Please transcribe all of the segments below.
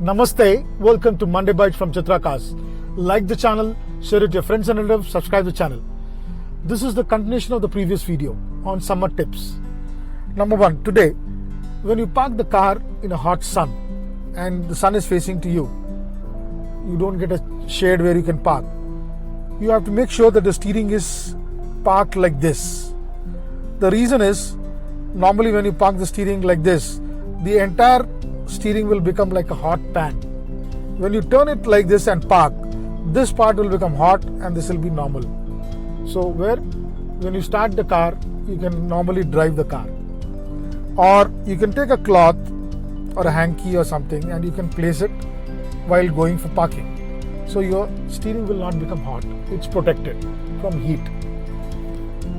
Namaste, welcome to Monday Bytes from ChitraCars. Like the channel, share it to your friends and relatives, subscribe to the channel. This is the continuation of the previous video on summer tips. Number one, today, when you park the car in a hot sun and the sun is facing to you, you don't get a shade where you can park. You have to make sure that the steering is parked like this. The reason is, normally when you park the steering like this, the entire steering will become like a hot pan. When you turn it like this and park, this part will become hot and this will be normal. So when you start the car, you can normally drive the car. Or you can take a cloth or a hanky or something and you can place it while going for parking. So your steering will not become hot. It's protected from heat.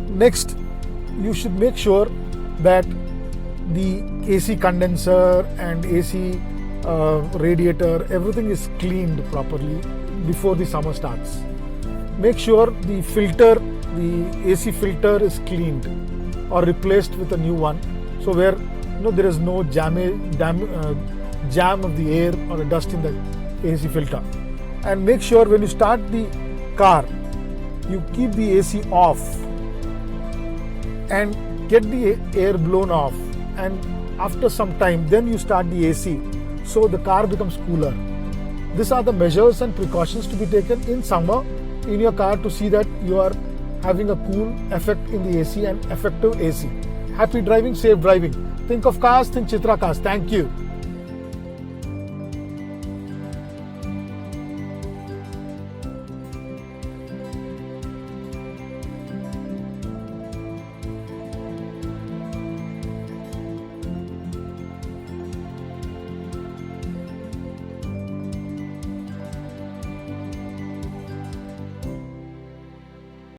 Next, you should make sure that the AC condenser and AC radiator, everything is cleaned properly before the summer starts. Make sure the filter, the AC filter is cleaned or replaced with a new one. So where there is no jam of the air or a dust in the AC filter. And make sure when you start the car, you keep the AC off and get the air blown off. And after some time, then you start the AC, so the car becomes cooler. These are the measures and precautions to be taken in summer in your car to see that you are having a cool effect in the AC and effective AC. Happy driving, safe driving. Think of cars, think ChitraCars. Thank you.